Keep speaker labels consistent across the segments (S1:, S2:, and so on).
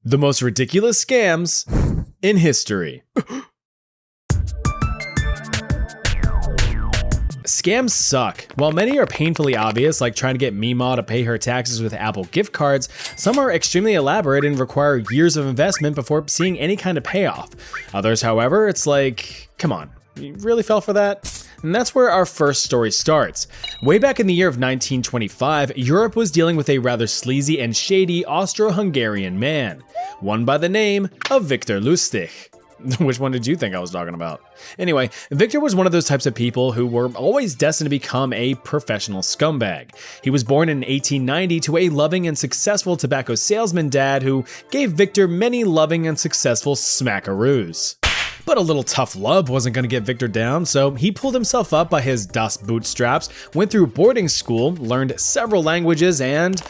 S1: The most ridiculous scams in history. Scams suck. While many are painfully obvious, like trying to get Meemaw to pay her taxes with Apple gift cards, some are extremely elaborate and require years of investment before seeing any kind of payoff. Others, however, it's like, come on, you really fell for that? And that's where our first story starts. Way back in the year of 1925, Europe was dealing with a rather sleazy and shady Austro-Hungarian man, one by the name of Viktor Lustig. Which one did you think I was talking about? Anyway, Victor was one of those types of people who were always destined to become a professional scumbag. He was born in 1890 to a loving and successful tobacco salesman dad who gave Victor many loving and successful smackaroos. But a little tough love wasn't going to get Victor down, so he pulled himself up by his Das bootstraps, went through boarding school, learned several languages, and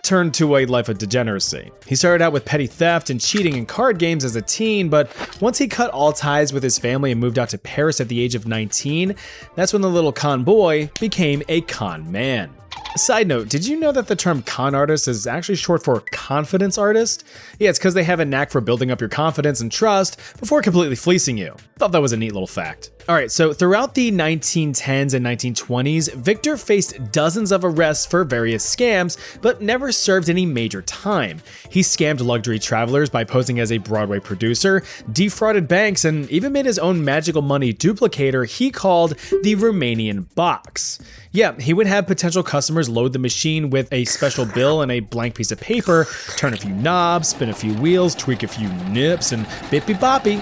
S1: turned to a life of degeneracy. He started out with petty theft and cheating in card games as a teen, but once he cut all ties with his family and moved out to Paris at the age of 19, that's when the little con boy became a con man. Side note, did you know that the term con artist is actually short for confidence artist? Yeah, it's because they have a knack for building up your confidence and trust before completely fleecing you. Thought that was a neat little fact. Alright, so throughout the 1910s and 1920s, Victor faced dozens of arrests for various scams, but never served any major time. He scammed luxury travelers by posing as a Broadway producer, defrauded banks, and even made his own magical money duplicator he called the Romanian box. Yeah, he would have potential customers load the machine with a special bill and a blank piece of paper, turn a few knobs, spin a few wheels, tweak a few nips, and bippy boppy,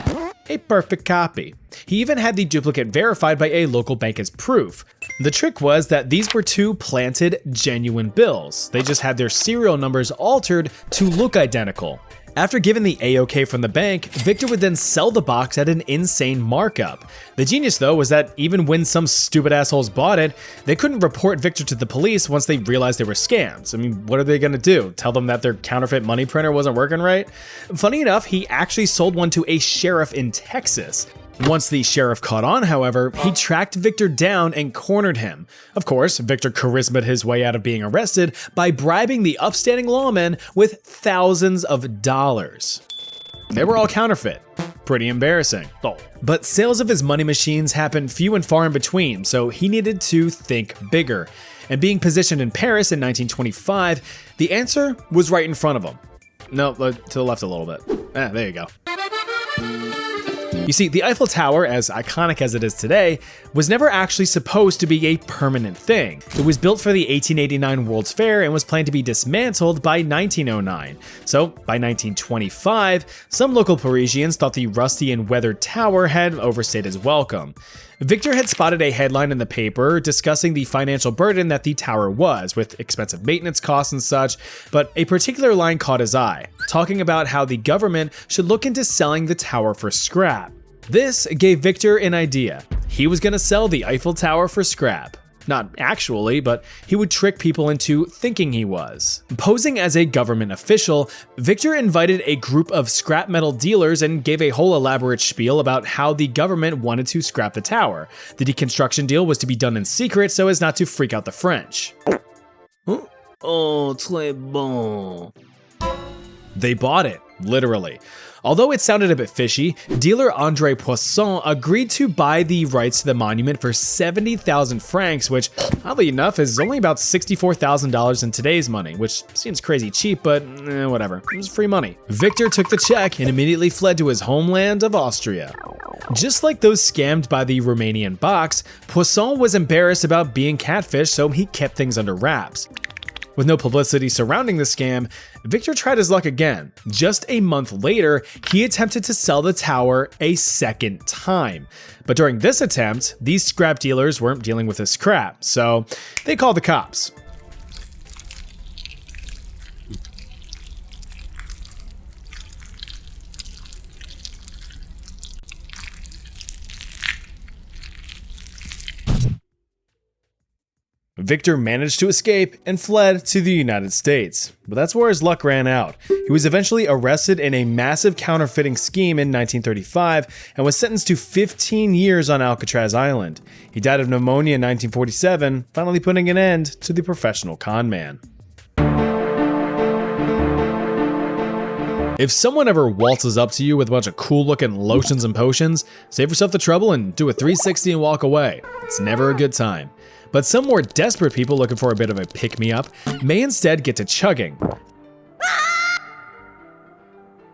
S1: a perfect copy. He even had the duplicate verified by a local bank as proof. The trick was that these were two planted, genuine bills. They just had their serial numbers altered to look identical. After giving the A-OK from the bank, Victor would then sell the box at an insane markup. The genius though was that even when some stupid assholes bought it, they couldn't report Victor to the police once they realized they were scams. I mean, what are they gonna do? Tell them that their counterfeit money printer wasn't working right? Funny enough, he actually sold one to a sheriff in Texas. Once the sheriff caught on, however, he tracked Victor down and cornered him. Of course, Victor charismaed his way out of being arrested by bribing the upstanding lawman with thousands of dollars. They were all counterfeit. Pretty embarrassing. But sales of his money machines happened few and far in between, so he needed to think bigger. And being positioned in Paris in 1925, the answer was right in front of him. No, to the left a little bit. There you go. You see, the Eiffel Tower, as iconic as it is today, was never actually supposed to be a permanent thing. It was built for the 1889 World's Fair and was planned to be dismantled by 1909. So, by 1925, some local Parisians thought the rusty and weathered tower had overstayed its welcome. Victor had spotted a headline in the paper discussing the financial burden that the tower was, with expensive maintenance costs and such, but a particular line caught his eye, talking about how the government should look into selling the tower for scrap. This gave Victor an idea. He was going to sell the Eiffel Tower for scrap. Not actually, but he would trick people into thinking he was. Posing as a government official, Victor invited a group of scrap metal dealers and gave a whole elaborate spiel about how the government wanted to scrap the tower. The deconstruction deal was to be done in secret so as not to freak out the French. Oh, très bon. They bought it, literally. Although it sounded a bit fishy, dealer André Poisson agreed to buy the rights to the monument for 70,000 francs, which, oddly enough, is only about $64,000 in today's money, which seems crazy cheap, but whatever. It was free money. Victor took the check and immediately fled to his homeland of Austria. Just like those scammed by the Romanian box, Poisson was embarrassed about being catfished, so he kept things under wraps. With no publicity surrounding the scam, Victor tried his luck again. Just a month later, he attempted to sell the tower a second time. But during this attempt, these scrap dealers weren't dealing with the scrap, so they called the cops. Victor managed to escape and fled to the United States, but that's where his luck ran out. He was eventually arrested in a massive counterfeiting scheme in 1935 and was sentenced to 15 years on Alcatraz Island. He died of pneumonia in 1947, finally putting an end to the professional con man. If someone ever waltzes up to you with a bunch of cool looking lotions and potions, save yourself the trouble and do a 360 and walk away. It's never a good time. But some more desperate people looking for a bit of a pick-me-up may instead get to chugging.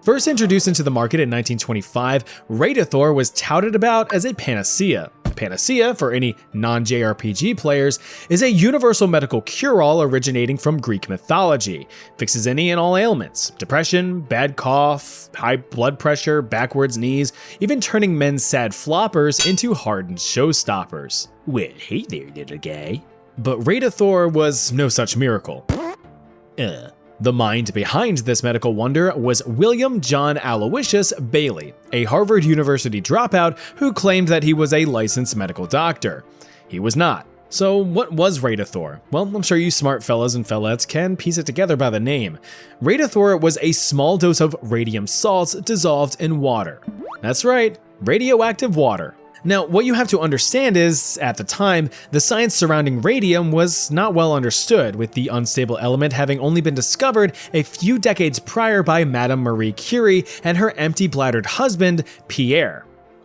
S1: First introduced into the market in 1925, Radithor was touted about as a panacea. Panacea, for any non-JRPG players, is a universal medical cure-all originating from Greek mythology. Fixes any and all ailments: depression, bad cough, high blood pressure, backwards knees, even turning men's sad floppers into hardened showstoppers. Well, hey there, little guy. But Radithor was no such miracle. The mind behind this medical wonder was William John Aloysius Bailey, a Harvard University dropout who claimed that he was a licensed medical doctor. He was not. So what was Radithor? Well, I'm sure you smart fellas and fellettes can piece it together by the name. Radithor was a small dose of radium salts dissolved in water. That's right, radioactive water. Now, what you have to understand is, at the time, the science surrounding radium was not well understood, with the unstable element having only been discovered a few decades prior by Madame Marie Curie and her empty-bladdered husband, Pierre.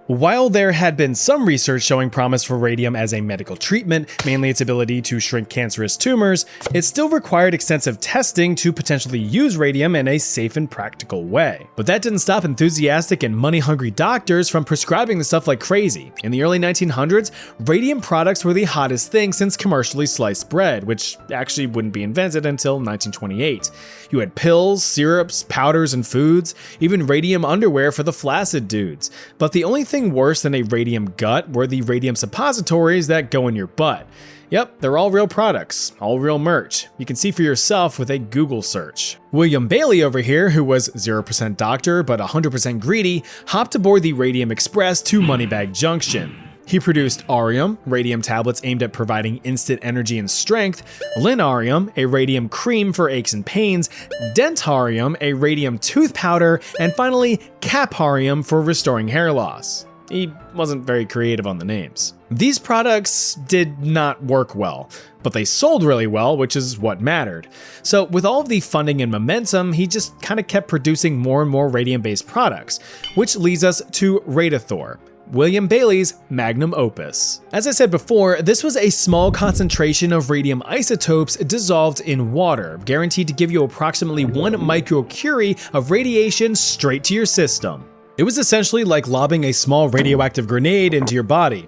S1: While there had been some research showing promise for radium as a medical treatment, mainly its ability to shrink cancerous tumors, it still required extensive testing to potentially use radium in a safe and practical way. But that didn't stop enthusiastic and money-hungry doctors from prescribing the stuff like crazy. In the early 1900s, radium products were the hottest thing since commercially sliced bread, which actually wouldn't be invented until 1928. You had pills, syrups, powders, and foods, even radium underwear for the flaccid dudes. But the only thing worse than a radium gut were the radium suppositories that go in your butt. Yep, they're all real products, all real merch. You can see for yourself with a Google search. William Bailey over here, who was 0% doctor but 100% greedy, hopped aboard the Radium Express to Moneybag Junction. He produced Arium, radium tablets aimed at providing instant energy and strength, Linarium, a radium cream for aches and pains, Dentarium, a radium tooth powder, and finally Caparium for restoring hair loss. He wasn't very creative on the names. These products did not work well, but they sold really well, which is what mattered. So with all of the funding and momentum, he just kind of kept producing more and more radium-based products, which leads us to Radithor, William Bailey's magnum opus. As I said before, this was a small concentration of radium isotopes dissolved in water, guaranteed to give you approximately 1 microcurie of radiation straight to your system. It was essentially like lobbing a small radioactive grenade into your body.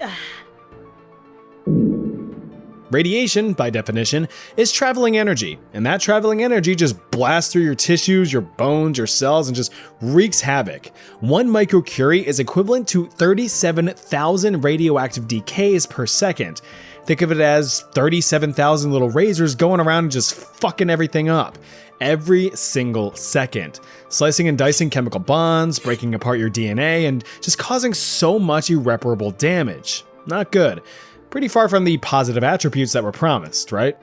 S1: Radiation, by definition, is traveling energy, and that traveling energy just blasts through your tissues, your bones, your cells, and just wreaks havoc. 1 microcurie is equivalent to 37,000 radioactive decays per second. Think of it as 37,000 little razors going around and just fucking everything up. Every single second. Slicing and dicing chemical bonds, breaking apart your DNA, and just causing so much irreparable damage. Not good. Pretty far from the positive attributes that were promised, right?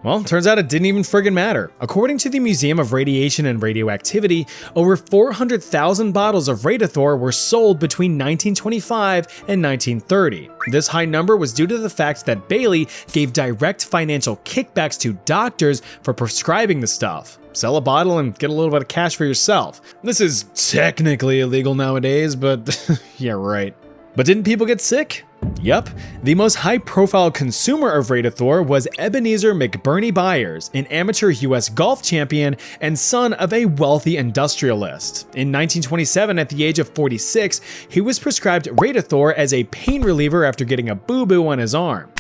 S1: Well, turns out it didn't even friggin' matter. According to the Museum of Radiation and Radioactivity, over 400,000 bottles of Radithor were sold between 1925 and 1930. This high number was due to the fact that Bailey gave direct financial kickbacks to doctors for prescribing the stuff. Sell a bottle and get a little bit of cash for yourself. This is technically illegal nowadays, but yeah, right. But didn't people get sick? Yup. The most high-profile consumer of Radithor was Ebenezer McBurney Byers, an amateur US golf champion and son of a wealthy industrialist. In 1927, at the age of 46, he was prescribed Radithor as a pain reliever after getting a boo-boo on his arm.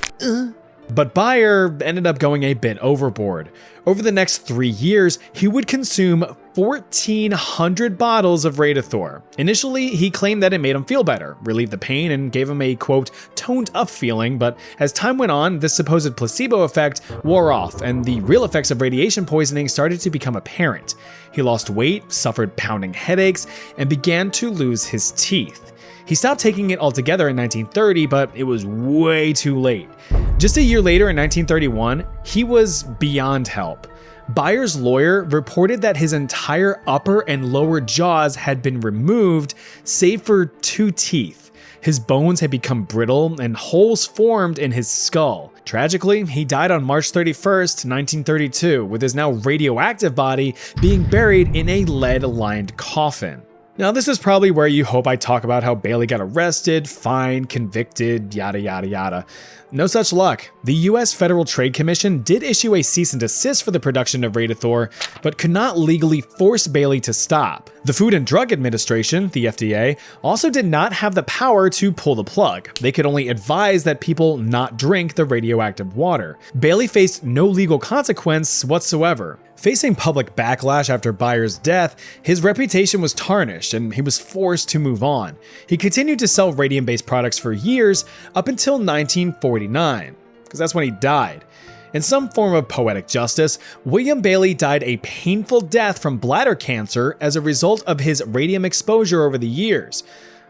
S1: But Bayer ended up going a bit overboard. Over the next 3 years, he would consume 1,400 bottles of Radithor. Initially, he claimed that it made him feel better, relieved the pain, and gave him a, quote, toned up feeling, but as time went on, this supposed placebo effect wore off, and the real effects of radiation poisoning started to become apparent. He lost weight, suffered pounding headaches, and began to lose his teeth. He stopped taking it altogether in 1930, but it was way too late. Just a year later in 1931, he was beyond help. Bayer's lawyer reported that his entire upper and lower jaws had been removed, save for 2 teeth. His bones had become brittle and holes formed in his skull. Tragically, he died on March 31st, 1932, with his now radioactive body being buried in a lead-lined coffin. Now, this is probably where you hope I talk about how Bailey got arrested, fined, convicted, yada yada yada. No such luck. The US Federal Trade Commission did issue a cease and desist for the production of Radithor, but could not legally force Bailey to stop. The Food and Drug Administration, the FDA, also did not have the power to pull the plug. They could only advise that people not drink the radioactive water. Bailey faced no legal consequence whatsoever. Facing public backlash after Bayer's death, his reputation was tarnished and he was forced to move on. He continued to sell radium-based products for years up until 1949, because that's when he died. In some form of poetic justice, William Bailey died a painful death from bladder cancer as a result of his radium exposure over the years.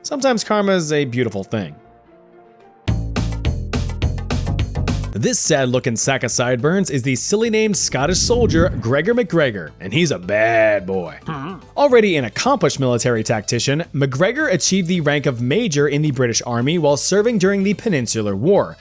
S1: Sometimes karma is a beautiful thing. This sad-looking sack of sideburns is the silly-named Scottish soldier Gregor MacGregor, and he's a bad boy. Already an accomplished military tactician, MacGregor achieved the rank of major in the British Army while serving during the Peninsular War.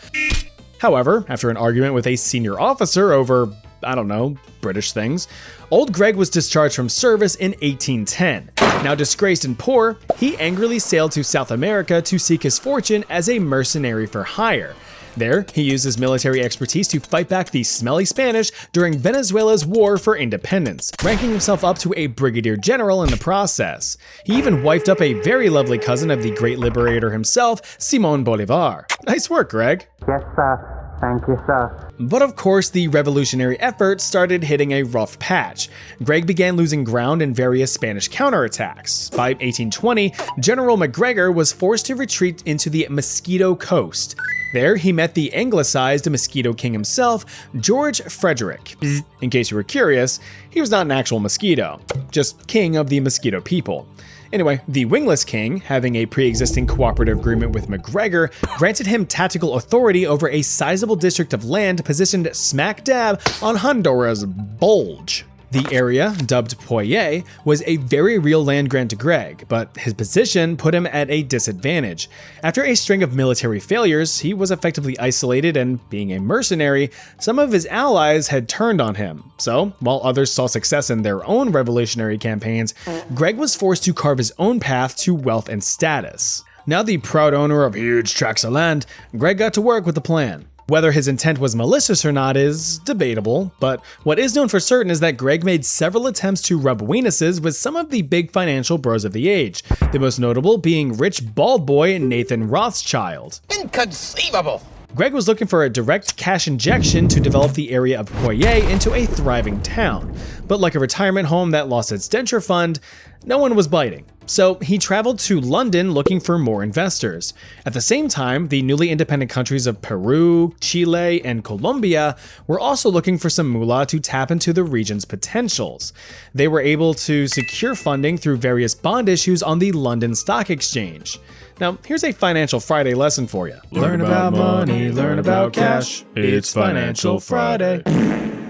S1: However, after an argument with a senior officer over, I don't know, British things, old Greg was discharged from service in 1810. Now disgraced and poor, he angrily sailed to South America to seek his fortune as a mercenary for hire. There, he used his military expertise to fight back the smelly Spanish during Venezuela's war for independence, ranking himself up to a brigadier general in the process. He even wifed up a very lovely cousin of the great liberator himself, Simón Bolívar. Nice work, Greg.
S2: Yes, sir. Thank you, sir.
S1: But of course, the revolutionary effort started hitting a rough patch. Greg began losing ground in various Spanish counterattacks. By 1820, General MacGregor was forced to retreat into the Mosquito Coast. There, he met the anglicized Mosquito King himself, George Frederick. In case you were curious, he was not an actual mosquito, just king of the mosquito people. Anyway, the Wingless King, having a pre-existing cooperative agreement with MacGregor, granted him tactical authority over a sizable district of land positioned smack dab on Honduras' bulge. The area, dubbed Poye, was a very real land grant to Greg, but his position put him at a disadvantage. After a string of military failures, he was effectively isolated, and being a mercenary, some of his allies had turned on him. So, while others saw success in their own revolutionary campaigns, Greg was forced to carve his own path to wealth and status. Now the proud owner of huge tracts of land, Greg got to work with a plan. Whether his intent was malicious or not is debatable, but what is known for certain is that Greg made several attempts to rub weenuses with some of the big financial bros of the age, the most notable being rich bald boy Nathan Rothschild.
S3: Inconceivable!
S1: Greg was looking for a direct cash injection to develop the area of Poye into a thriving town, but like a retirement home that lost its denture fund, no one was biting. So he traveled to London looking for more investors. At the same time, the newly independent countries of Peru, Chile, and Colombia were also looking for some moolah to tap into the region's potentials. They were able to secure funding through various bond issues on the London Stock Exchange. Now, here's a Financial Friday lesson for you.
S4: Learn about money, learn about cash. It's Financial Friday.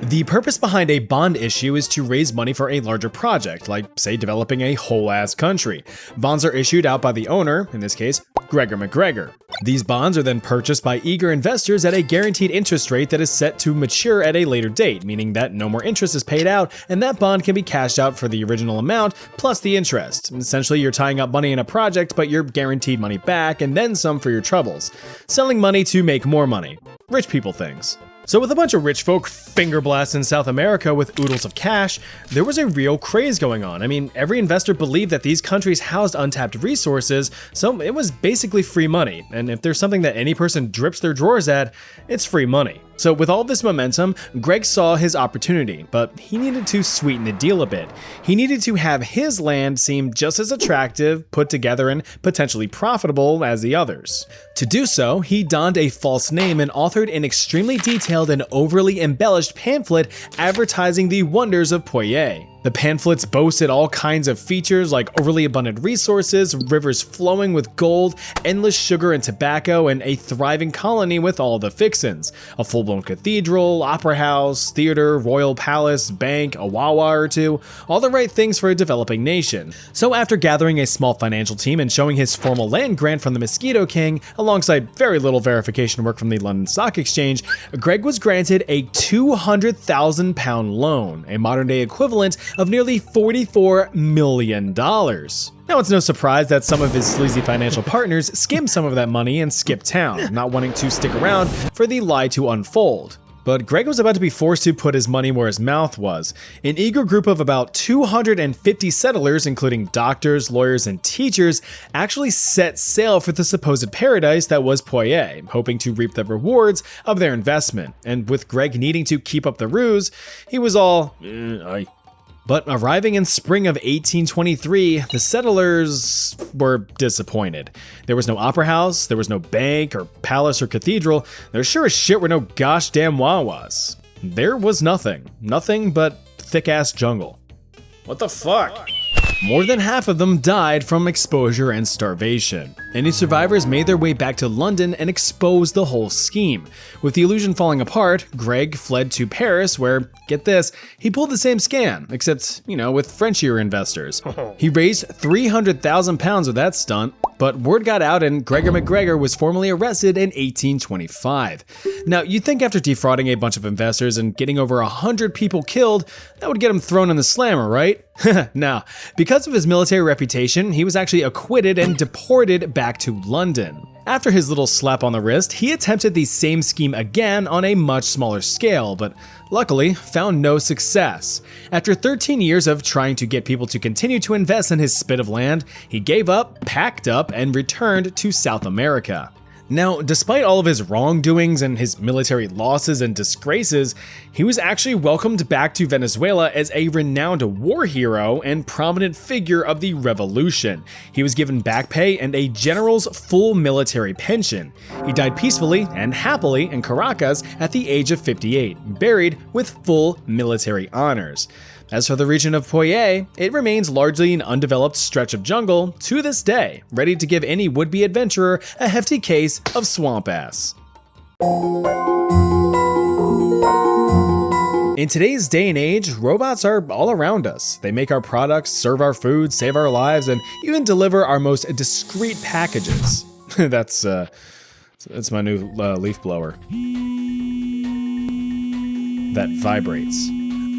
S1: The purpose behind a bond issue is to raise money for a larger project, like, say, developing a whole-ass country. Bonds are issued out by the owner, in this case, Gregor MacGregor. These bonds are then purchased by eager investors at a guaranteed interest rate that is set to mature at a later date, meaning that no more interest is paid out, and that bond can be cashed out for the original amount plus the interest. Essentially, you're tying up money in a project, but you're guaranteed money back and then some for your troubles. Selling money to make more money. Rich people things. So with a bunch of rich folk finger blasts in South America with oodles of cash, there was a real craze going on. I mean, every investor believed that these countries housed untapped resources, so it was basically free money. And if there's something that any person drips their drawers at, it's free money. So with all this momentum, Greg saw his opportunity, but he needed to sweeten the deal a bit. He needed to have his land seem just as attractive, put together, and potentially profitable as the others. To do so, he donned a false name and authored an extremely detailed and overly embellished pamphlet advertising the wonders of Poye. The pamphlets boasted all kinds of features like overly abundant resources, rivers flowing with gold, endless sugar and tobacco, and a thriving colony with all the fixins. A full-blown cathedral, opera house, theater, royal palace, bank, a wawa or two, all the right things for a developing nation. So after gathering a small financial team and showing his formal land grant from the Mosquito King, alongside very little verification work from the London Stock Exchange, Greg was granted a £200,000 loan, a modern-day equivalent of nearly $44 million. Now, it's no surprise that some of his sleazy financial partners skimmed some of that money and skipped town, not wanting to stick around for the lie to unfold. But Greg was about to be forced to put his money where his mouth was. An eager group of about 250 settlers, including doctors, lawyers, and teachers, actually set sail for the supposed paradise that was Poye, hoping to reap the rewards of their investment. And with Greg needing to keep up the ruse, he was all, But arriving in spring of 1823, the settlers were disappointed. There was no opera house, there was no bank or palace or cathedral, there sure as shit were no gosh damn wawas. There was nothing. Nothing but thick-ass jungle. What the fuck? More than half of them died from exposure and starvation. Any survivors made their way back to London and exposed the whole scheme. With the illusion falling apart, Greg fled to Paris where, get this, he pulled the same scam, except, with Frenchier investors. He raised £300,000 with that stunt, but word got out and Gregor McGregor was formally arrested in 1825. Now, you'd think after defrauding a bunch of investors and getting over 100 people killed, that would get him thrown in the slammer, right? Now, because of his military reputation, he was actually acquitted and deported back to London. After his little slap on the wrist, he attempted the same scheme again on a much smaller scale, but luckily found no success. After 13 years of trying to get people to continue to invest in his spit of land, he gave up, packed up, and returned to South America. Now, despite all of his wrongdoings and his military losses and disgraces, he was actually welcomed back to Venezuela as a renowned war hero and prominent figure of the revolution. He was given back pay and a general's full military pension. He died peacefully and happily in Caracas at the age of 58, buried with full military honors. As for the region of Poye, it remains largely an undeveloped stretch of jungle to this day, ready to give any would-be adventurer a hefty case of swamp ass. In today's day and age, robots are all around us. They make our products, serve our food, save our lives, and even deliver our most discreet packages. That's my new leaf blower that vibrates.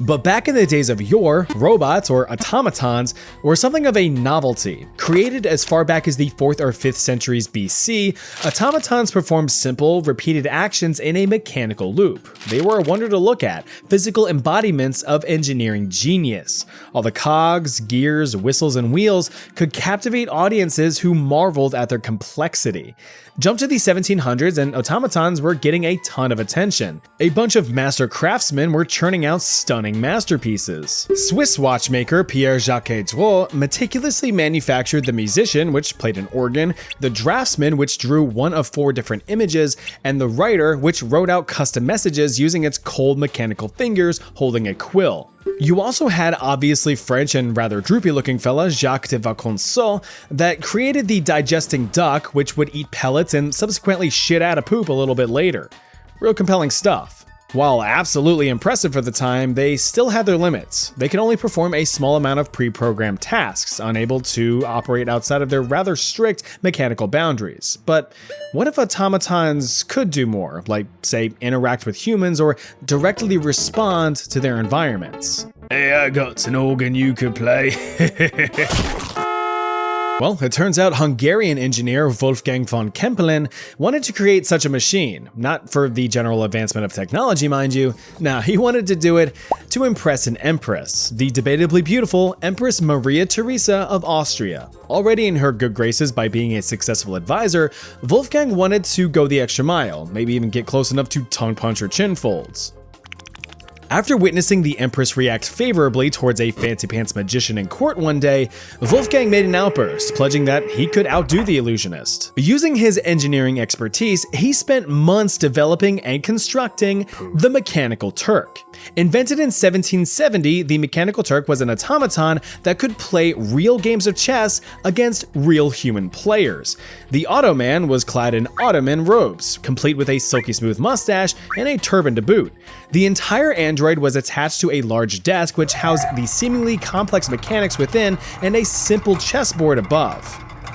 S1: But back in the days of yore, robots, or automatons, were something of a novelty. Created as far back as the 4th or 5th centuries BC, automatons performed simple, repeated actions in a mechanical loop. They were a wonder to look at, physical embodiments of engineering genius. All the cogs, gears, whistles, and wheels could captivate audiences who marveled at their complexity. Jump to the 1700s and automatons were getting a ton of attention. A bunch of master craftsmen were churning out stunning masterpieces. Swiss watchmaker Pierre-Jacques Dreux meticulously manufactured the musician, which played an organ, the draftsman, which drew one of 4 different images, and the writer, which wrote out custom messages using its cold mechanical fingers holding a quill. You also had obviously French and rather droopy looking fella Jacques de Vaucanson that created the digesting duck, which would eat pellets and subsequently shit out a poop a little bit later. Real compelling stuff. While absolutely impressive for the time, they still had their limits. They could only perform a small amount of pre-programmed tasks, unable to operate outside of their rather strict mechanical boundaries. But what if automatons could do more, like, say, interact with humans or directly respond to their environments? Hey, I got an organ you could play. Well, it turns out Hungarian engineer Wolfgang von Kempelen wanted to create such a machine. Not for the general advancement of technology, mind you. Nah, he wanted to do it to impress an empress, the debatably beautiful Empress Maria Theresa of Austria. Already in her good graces by being a successful advisor, Wolfgang wanted to go the extra mile, maybe even get close enough to tongue punch her chin folds. After witnessing the Empress react favorably towards a fancy pants magician in court one day, Wolfgang made an outburst, pledging that he could outdo the illusionist. Using his engineering expertise, he spent months developing and constructing the Mechanical Turk. Invented in 1770, the Mechanical Turk was an automaton that could play real games of chess against real human players. The Automan was clad in Ottoman robes, complete with a silky smooth mustache and a turban to boot. The entire android was attached to a large desk which housed the seemingly complex mechanics within and a simple chessboard above.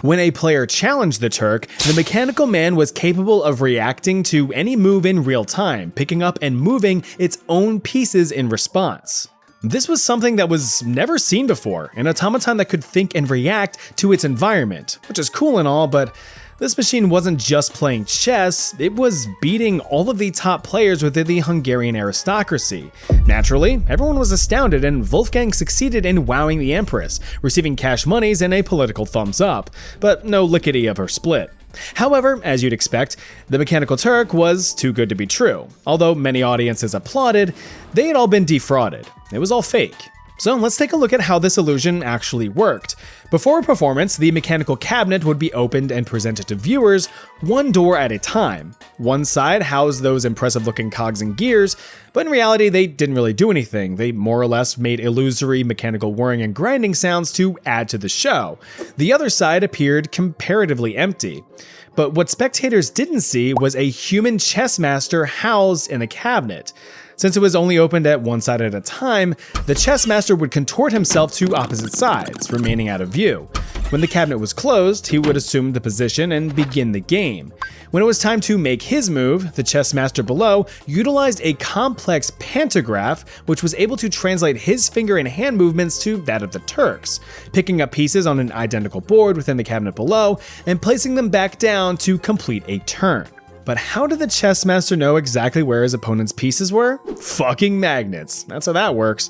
S1: When a player challenged the Turk, the mechanical man was capable of reacting to any move in real time, picking up and moving its own pieces in response. This was something that was never seen before, an automaton that could think and react to its environment, which is cool and all, but this machine wasn't just playing chess, it was beating all of the top players within the Hungarian aristocracy. Naturally, everyone was astounded and Wolfgang succeeded in wowing the Empress, receiving cash monies and a political thumbs up, but no lickety of her split. However, as you'd expect, the Mechanical Turk was too good to be true. Although many audiences applauded, they had all been defrauded. It was all fake. So let's take a look at how this illusion actually worked. Before a performance, the mechanical cabinet would be opened and presented to viewers, one door at a time. One side housed those impressive looking cogs and gears, but in reality they didn't really do anything. They more or less made illusory mechanical whirring and grinding sounds to add to the show. The other side appeared comparatively empty. But what spectators didn't see was a human chess master housed in the cabinet. Since it was only opened at one side at a time, the chess master would contort himself to opposite sides, remaining out of view. When the cabinet was closed, he would assume the position and begin the game. When it was time to make his move, the chess master below utilized a complex pantograph, which was able to translate his finger and hand movements to that of the Turks, picking up pieces on an identical board within the cabinet below and placing them back down to complete a turn. But how did the chess master know exactly where his opponent's pieces were? Fucking magnets. That's how that works.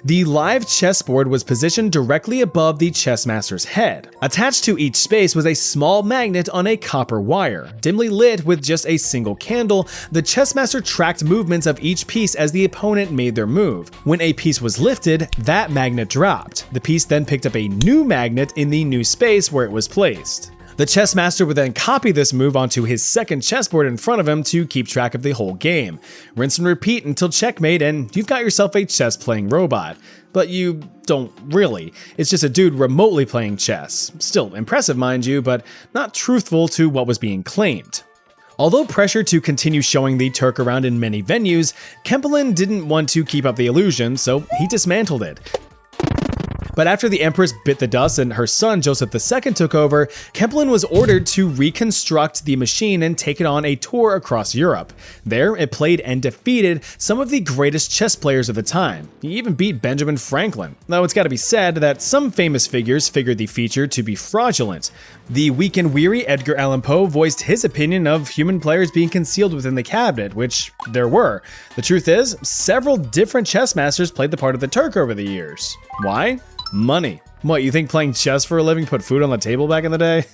S1: The live chessboard was positioned directly above the chess master's head. Attached to each space was a small magnet on a copper wire. Dimly lit with just a single candle, the chess master tracked movements of each piece as the opponent made their move. When a piece was lifted, that magnet dropped. The piece then picked up a new magnet in the new space where it was placed. The chess master would then copy this move onto his second chessboard in front of him to keep track of the whole game. Rinse and repeat until checkmate and you've got yourself a chess-playing robot. But you don't really. It's just a dude remotely playing chess. Still impressive, mind you, but not truthful to what was being claimed. Although pressured to continue showing the Turk around in many venues, Kempelen didn't want to keep up the illusion, so he dismantled it. But after the Empress bit the dust and her son Joseph II took over, Kempelen was ordered to reconstruct the machine and take it on a tour across Europe. There, it played and defeated some of the greatest chess players of the time. He even beat Benjamin Franklin. Though it's gotta be said that some famous figures figured the feature to be fraudulent. The weak and weary Edgar Allan Poe voiced his opinion of human players being concealed within the cabinet, which there were. The truth is, several different chess masters played the part of the Turk over the years. Why? Money. What, you think playing chess for a living put food on the table back in the day?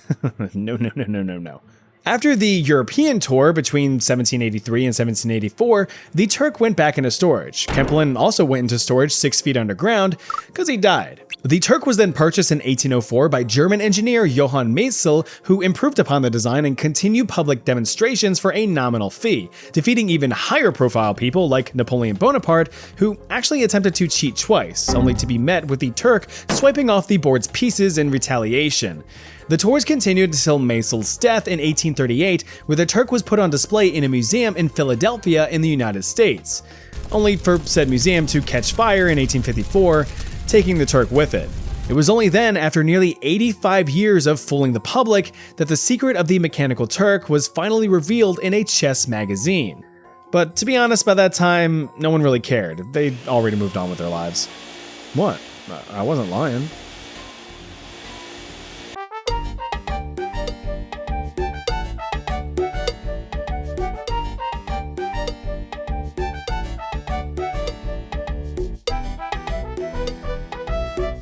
S1: No. After the European tour between 1783 and 1784, the Turk went back into storage. Kempelen also went into storage 6 feet underground because he died. The Turk was then purchased in 1804 by German engineer Johann Maisel, who improved upon the design and continued public demonstrations for a nominal fee, defeating even higher profile people like Napoleon Bonaparte, who actually attempted to cheat twice, only to be met with the Turk swiping off the board's pieces in retaliation. The tours continued until Maisel's death in 1838, where the Turk was put on display in a museum in Philadelphia in the United States, only for said museum to catch fire in 1854, taking the Turk with it. It was only then, after nearly 85 years of fooling the public, that the secret of the Mechanical Turk was finally revealed in a chess magazine. But to be honest, by that time, no one really cared. They'd already moved on with their lives. What? I wasn't lying.